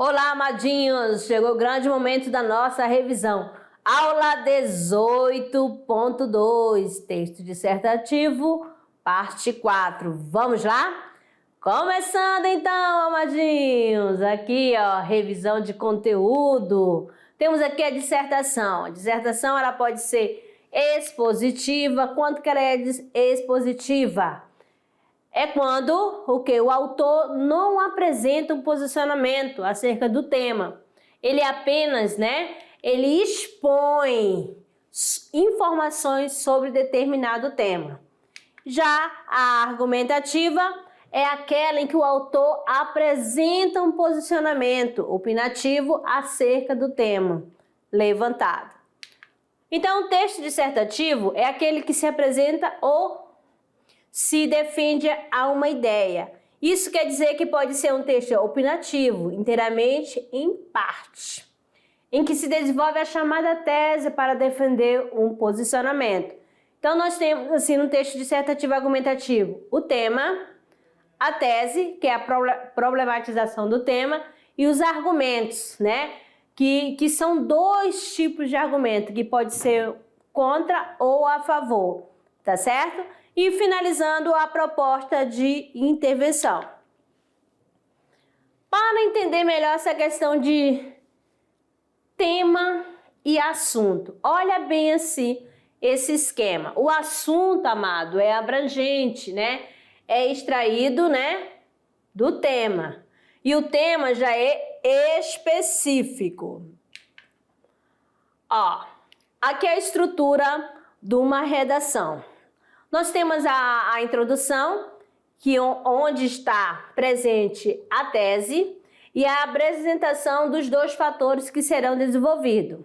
Olá, amadinhos! Chegou o grande momento da nossa revisão. Aula 18.2, texto dissertativo, parte 4. Vamos lá? Começando então, amadinhos! Aqui, ó, revisão de conteúdo. Temos aqui a dissertação. A dissertação, ela pode ser expositiva. Quanto que ela é expositiva? É quando o autor não apresenta um posicionamento acerca do tema. Ele apenas, ele expõe informações sobre determinado tema. Já a argumentativa é aquela em que o autor apresenta um posicionamento opinativo acerca do tema levantado. Então, o texto dissertativo é aquele que se apresenta ou se defende a uma ideia. Isso quer dizer que pode ser um texto opinativo, inteiramente em parte, em que se desenvolve a chamada tese para defender um posicionamento. Então, nós temos, assim, no texto dissertativo argumentativo, o tema, a tese, que é a problematização do tema, e os argumentos, que são dois tipos de argumento, que pode ser contra ou a favor, tá certo? E finalizando a proposta de intervenção. Para entender melhor essa questão de tema e assunto, olha bem assim esse esquema. O assunto, amado, é abrangente, é extraído, do tema. E o tema já é específico. Ó, aqui é a estrutura de uma redação. Nós temos a introdução, onde está presente a tese e a apresentação dos dois fatores que serão desenvolvidos.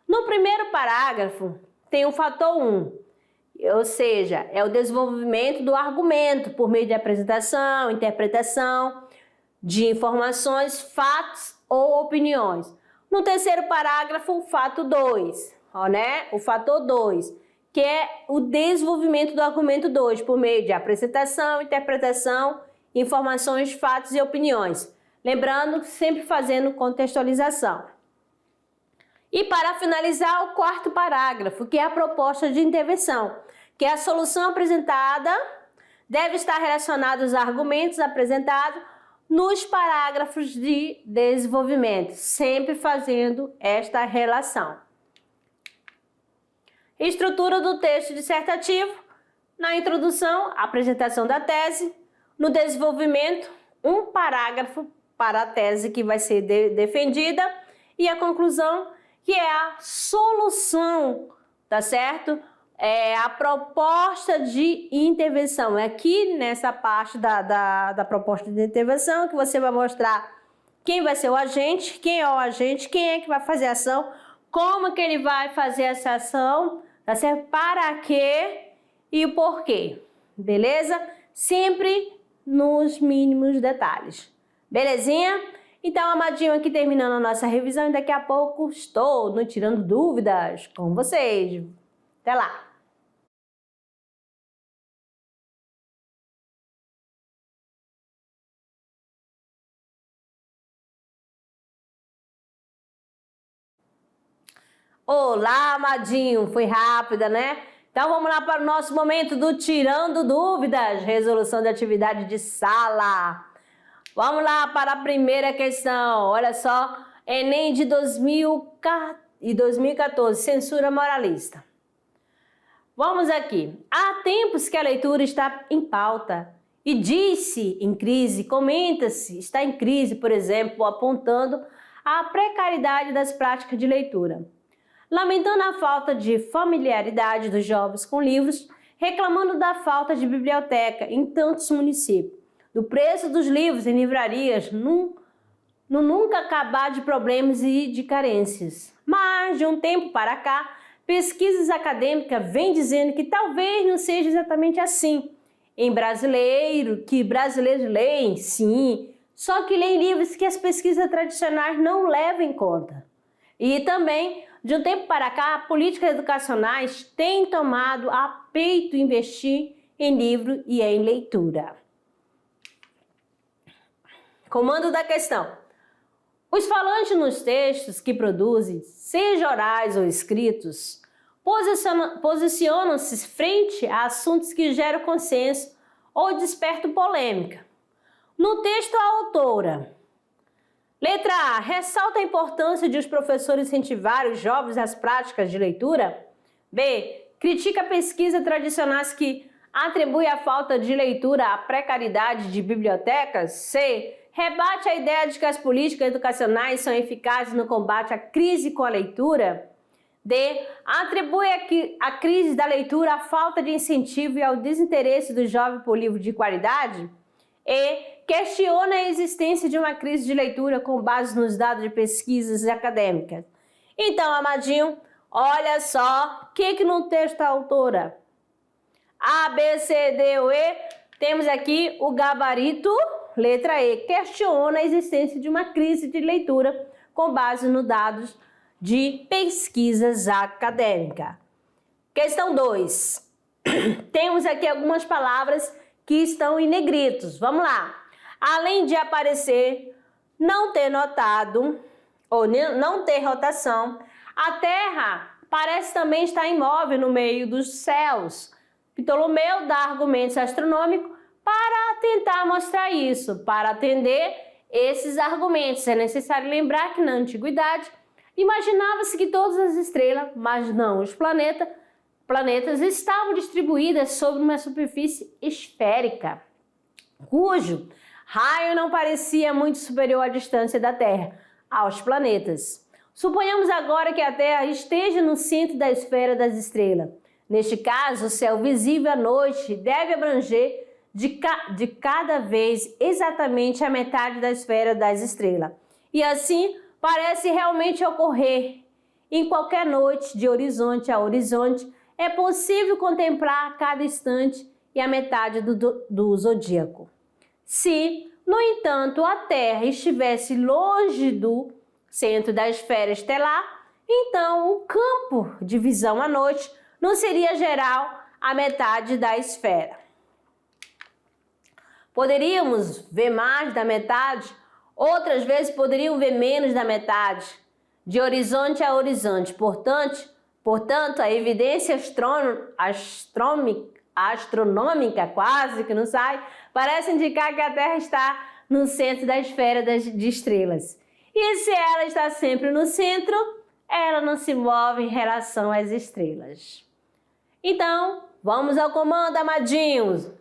No primeiro parágrafo, tem o fator 1, ou seja, é o desenvolvimento do argumento por meio de apresentação, interpretação de informações, fatos ou opiniões. No terceiro parágrafo, o fato 2, o fator 2. Que é o desenvolvimento do argumento 2, por meio de apresentação, interpretação, informações, fatos e opiniões. Lembrando, sempre fazendo contextualização. E para finalizar, o quarto parágrafo, que é a proposta de intervenção, que é a solução apresentada deve estar relacionada aos argumentos apresentados nos parágrafos de desenvolvimento, sempre fazendo esta relação. Estrutura do texto dissertativo: na introdução, a apresentação da tese; no desenvolvimento, um parágrafo para a tese que vai ser defendida, e a conclusão, que é a solução, tá certo? É a proposta de intervenção. É aqui nessa parte da proposta de intervenção que você vai mostrar quem vai ser o agente, quem é o agente, quem é que vai fazer a ação, como que ele vai fazer essa ação, tá certo? Para quê e o porquê, beleza? Sempre nos mínimos detalhes, belezinha? Então, amadinho, aqui terminando a nossa revisão, e daqui a pouco estou no Tirando Dúvidas com vocês. Até lá! Olá, amadinho! Foi rápida, né? Então vamos lá para o nosso momento do Tirando Dúvidas, resolução de atividade de sala. Vamos lá para a primeira questão. Olha só, Enem de 2014, censura moralista. Vamos aqui. Há tempos que a leitura está em pauta e diz-se em crise, comenta-se, está em crise, por exemplo, apontando a precariedade das práticas de leitura. Lamentando a falta de familiaridade dos jovens com livros, reclamando da falta de biblioteca em tantos municípios, do preço dos livros em livrarias, no nunca acabar de problemas e de carências. Mas, de um tempo para cá, pesquisas acadêmicas vêm dizendo que talvez não seja exatamente assim. Que brasileiros leem, sim, só que leem livros que as pesquisas tradicionais não levam em conta. E também, de um tempo para cá, políticas educacionais têm tomado a peito investir em livro e em leitura. Comando da questão. Os falantes nos textos que produzem, seja orais ou escritos, posicionam-se frente a assuntos que geram consenso ou despertam polêmica. No texto, a autora. Letra A. Ressalta a importância de os professores incentivarem os jovens às práticas de leitura. B. Critica pesquisas tradicionais que atribuem a falta de leitura à precariedade de bibliotecas. C. Rebate a ideia de que as políticas educacionais são eficazes no combate à crise com a leitura. D. Atribui a crise da leitura à falta de incentivo e ao desinteresse do jovem por livro de qualidade. E. Questiona a existência de uma crise de leitura com base nos dados de pesquisas acadêmicas. Então, amadinho, olha só o que no texto a autora. A, B, C, D ou E, temos aqui o gabarito, letra E, questiona a existência de uma crise de leitura com base nos dados de pesquisas acadêmicas. Questão 2. Temos aqui algumas palavras que estão em negritos. Vamos lá. Além de aparecer, não ter notado ou não ter rotação, a Terra parece também estar imóvel no meio dos céus. Ptolomeu dá argumentos astronômicos para tentar mostrar isso. Para atender esses argumentos, é necessário lembrar que na antiguidade imaginava-se que todas as estrelas, mas não os planetas estavam distribuídas sobre uma superfície esférica, cujo raio não parecia muito superior à distância da Terra aos planetas. Suponhamos agora que a Terra esteja no centro da esfera das estrelas. Neste caso, o céu visível à noite deve abranger de cada vez exatamente a metade da esfera das estrelas. E assim parece realmente ocorrer. Em qualquer noite, de horizonte a horizonte, é possível contemplar a cada instante e a metade do zodíaco. Se, no entanto, a Terra estivesse longe do centro da esfera estelar, então o campo de visão à noite não seria geral a metade da esfera. Poderíamos ver mais da metade, outras vezes poderiam ver menos da metade, de horizonte a horizonte. Portanto, a evidência astronômica, quase que não sai, parece indicar que a Terra está no centro da esfera de estrelas. E se ela está sempre no centro, ela não se move em relação às estrelas. Então, vamos ao comando, amadinhos.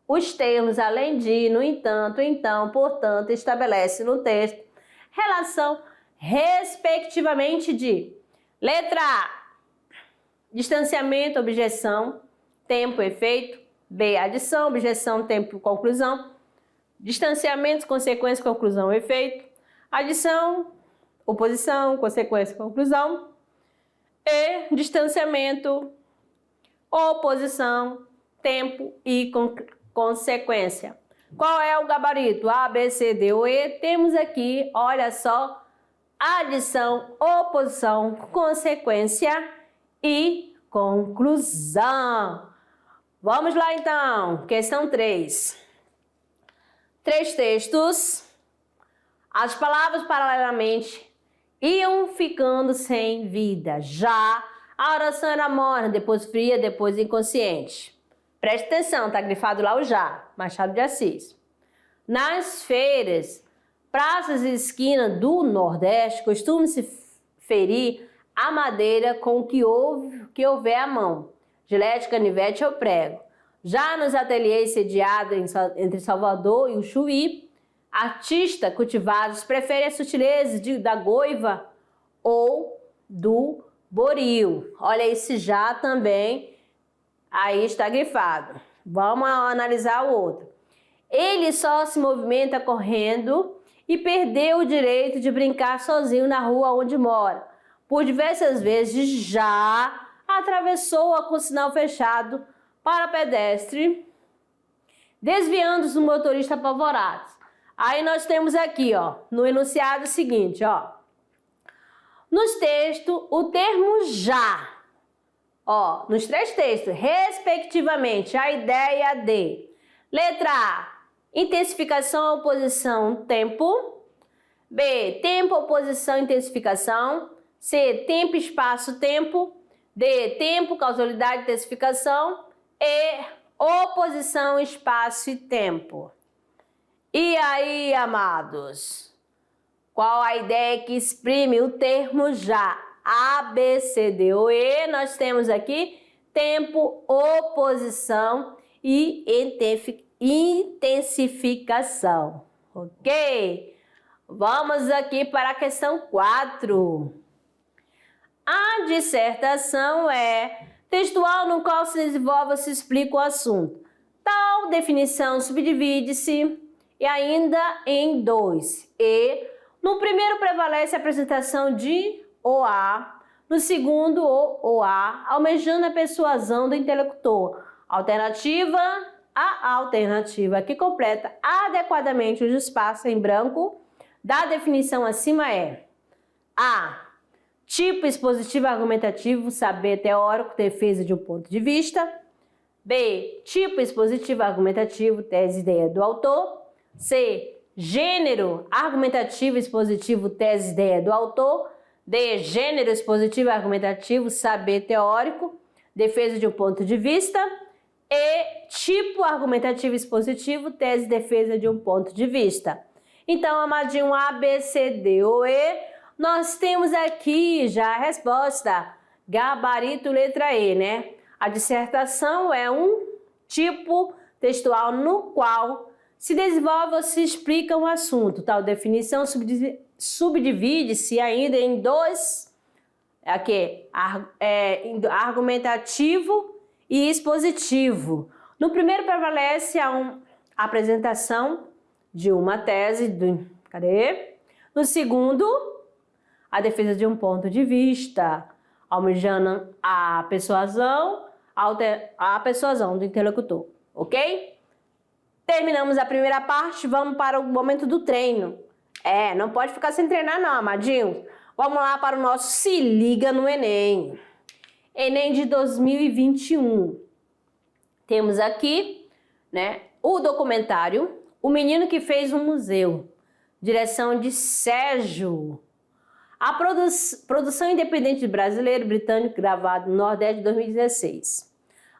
Os termos além de, no entanto, então, portanto, estabelece no texto relação respectivamente de letra A, distanciamento, objeção, tempo, efeito. B, adição, objeção, tempo, conclusão. Distanciamento, consequência, conclusão, efeito. Adição, oposição, consequência, conclusão. E, distanciamento, oposição, tempo e consequência. Qual é o gabarito? A, B, C, D ou E? Temos aqui, olha só, adição, oposição, consequência e conclusão. Vamos lá então, questão 3. 3 textos. As palavras paralelamente iam ficando sem vida. Já a oração era morna, depois fria, depois inconsciente. Preste atenção, tá grifado lá o já, Machado de Assis. Nas feiras, praças e esquinas do Nordeste, costuma-se ferir a madeira com o que houver à mão, gilete, canivete ou prego. Já nos ateliês sediados entre Salvador e o Chuí, artistas cultivados preferem a sutileza da goiva ou do boril. Olha, esse já também aí está grifado. Vamos analisar o outro. Ele só se movimenta correndo e perdeu o direito de brincar sozinho na rua onde mora. Por diversas vezes já atravessou-a com sinal fechado para pedestre, desviando os motoristas apavorados. Aí nós temos aqui, ó, no enunciado seguinte, ó. Nos textos, o termo já, ó, nos 3 textos, respectivamente, a ideia de letra A, intensificação, oposição, tempo. B, tempo, oposição, intensificação. C, tempo, espaço, tempo. D, tempo, causalidade, intensificação. E, oposição, espaço e tempo. E aí, amados? Qual a ideia que exprime o termo já? A, B, C, D ou E. Nós temos aqui tempo, oposição e intensificação. Ok? Vamos aqui para a questão 4. A dissertação é textual no qual se desenvolve ou se explica o assunto. Tal definição subdivide-se e ainda em 2. E no primeiro prevalece a apresentação de OA, no segundo o OA, almejando a persuasão do interlocutor. A alternativa que completa adequadamente os espaços em branco da definição acima é A. Tipo expositivo argumentativo, saber teórico, defesa de um ponto de vista. B. Tipo expositivo argumentativo, tese, ideia do autor. C. Gênero argumentativo, expositivo, tese, ideia do autor. D. Gênero expositivo argumentativo, saber teórico, defesa de um ponto de vista. E. Tipo argumentativo expositivo, tese, defesa de um ponto de vista. Então, amadinho A, B, C, D ou E, nós temos aqui já a resposta, gabarito letra E, né? A dissertação é um tipo textual no qual se desenvolve ou se explica um assunto. Tal definição subdivide-se ainda em 2, argumentativo e expositivo. No primeiro prevalece a apresentação de uma tese, No segundo, a defesa de um ponto de vista, almejando a persuasão do interlocutor, ok? Terminamos a primeira parte, vamos para o momento do treino. Não pode ficar sem treinar não, amadinhos. Vamos lá para o nosso Se Liga no Enem. Enem de 2021. Temos aqui, né, o documentário O Menino que Fez um Museu, direção de Sérgio. A produção independente brasileiro britânico, gravado no Nordeste de 2016.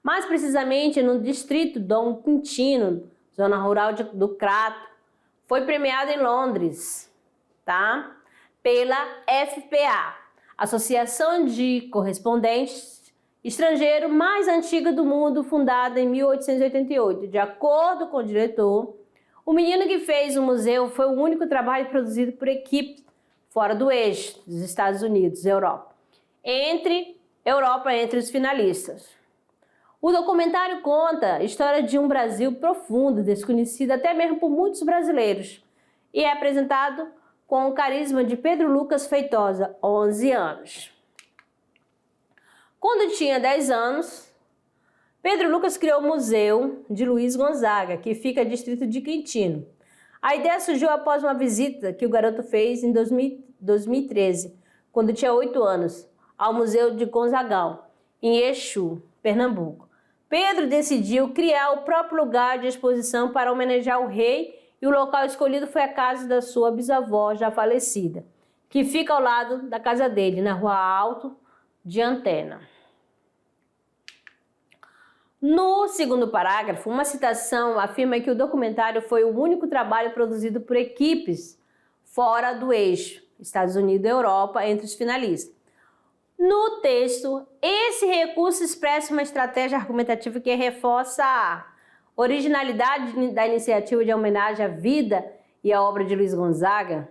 Mais precisamente no distrito Dom Quintino, zona rural do Crato. Foi premiado em Londres, tá? Pela FPA, Associação de Correspondentes Estrangeiro mais antiga do mundo, fundada em 1888. De acordo com o diretor, O Menino que Fez um Museu foi o único trabalho produzido por equipe fora do eixo dos Estados Unidos, Europa, entre os finalistas. O documentário conta a história de um Brasil profundo, desconhecido até mesmo por muitos brasileiros, e é apresentado com o carisma de Pedro Lucas Feitosa, 11 anos. Quando tinha 10 anos, Pedro Lucas criou o Museu de Luiz Gonzaga, que fica no distrito de Quintino. A ideia surgiu após uma visita que o garoto fez em 2013, quando tinha 8 anos, ao Museu de Gonzagal, em Exu, Pernambuco. Pedro decidiu criar o próprio lugar de exposição para homenagear o rei e o local escolhido foi a casa da sua bisavó, já falecida, que fica ao lado da casa dele, na Rua Alto de Antena. No segundo parágrafo, uma citação afirma que o documentário foi o único trabalho produzido por equipes fora do eixo, Estados Unidos e Europa, entre os finalistas. No texto, esse recurso expressa uma estratégia argumentativa que reforça a originalidade da iniciativa de homenagem à vida e à obra de Luiz Gonzaga.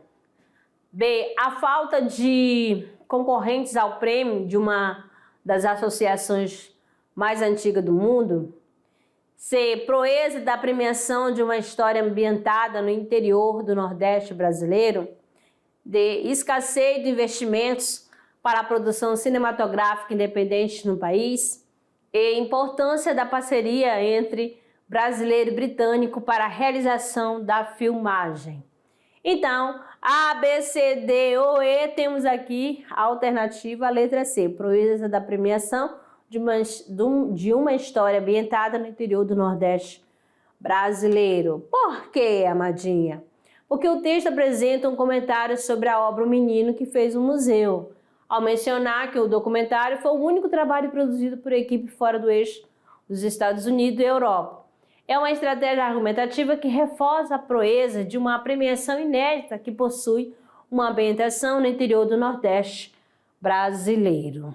B. A falta de concorrentes ao prêmio de uma das associações mais antiga do mundo. C. Proeza da premiação de uma história ambientada no interior do Nordeste brasileiro. D. Escassez de investimentos para a produção cinematográfica independente no país. E importância da parceria entre brasileiro e britânico para a realização da filmagem. Então, A, B, C, D ou E, temos aqui a alternativa, a letra C. Proeza da premiação de uma história ambientada no interior do Nordeste brasileiro. Por quê, amadinha? porque o texto apresenta um comentário sobre a obra O Menino que Fez um Museu, ao mencionar que o documentário foi o único trabalho produzido por equipe fora do eixo dos Estados Unidos e Europa. É uma estratégia argumentativa que reforça a proeza de uma premiação inédita que possui uma ambientação no interior do Nordeste brasileiro.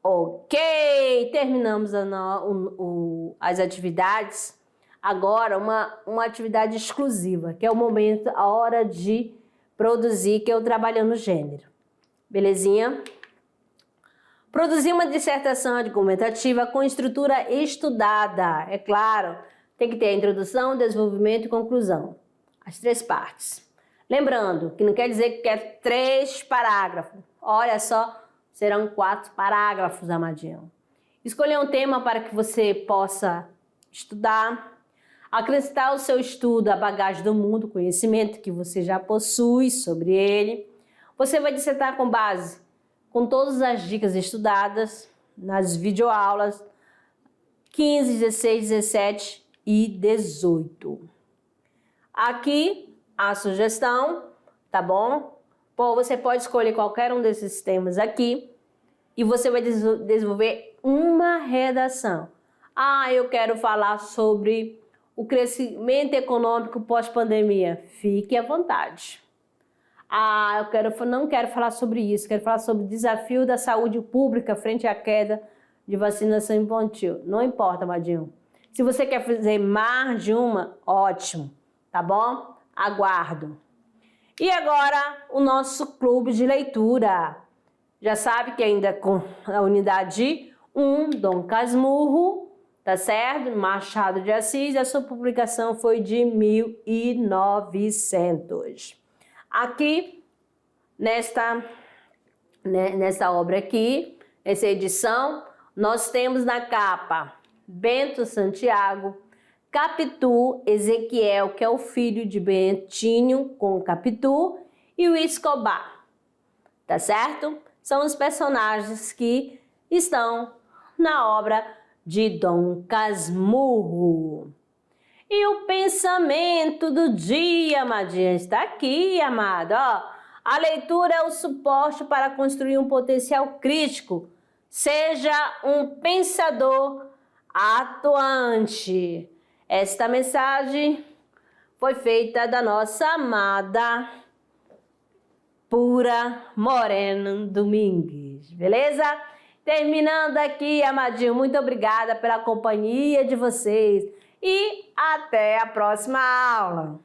Ok, terminamos as atividades. Agora uma atividade exclusiva, que é o momento, a hora de produzir, que é o trabalhando no gênero. Belezinha? Produzir uma dissertação argumentativa com estrutura estudada. É claro, tem que ter a introdução, desenvolvimento e conclusão. As 3 partes. Lembrando que não quer dizer que quer 3 parágrafos. Olha só, serão 4 parágrafos, amadinho. Escolher um tema para que você possa estudar. Acrescentar ao seu estudo a bagagem do mundo, conhecimento que você já possui sobre ele. Você vai dissertar com base com todas as dicas estudadas nas videoaulas 15, 16, 17 e 18. Aqui a sugestão, tá bom? Pô, você pode escolher qualquer um desses temas aqui e você vai desenvolver uma redação. Ah, eu quero falar sobre o crescimento econômico pós-pandemia. Fique à vontade. Ah, não quero falar sobre isso, quero falar sobre o desafio da saúde pública frente à queda de vacinação infantil. Não importa, amadinho. Se você quer fazer mais de uma, ótimo, tá bom? Aguardo. E agora, o nosso clube de leitura. Já sabe que ainda com a unidade 1, Dom Casmurro, tá certo? Machado de Assis, a sua publicação foi de 1900. Aqui, nessa obra aqui, nessa edição, nós temos na capa Bento Santiago, Capitu, Ezequiel, que é o filho de Bentinho com Capitu, e o Escobar, tá certo? São os personagens que estão na obra de Dom Casmurro. E o pensamento do dia, amadinha, está aqui, amado. Ó, a leitura é o suporte para construir um potencial crítico. Seja um pensador atuante. Esta mensagem foi feita da nossa amada Pura Moreno Domingues, beleza? Terminando aqui, amadinho, muito obrigada pela companhia de vocês. E até a próxima aula!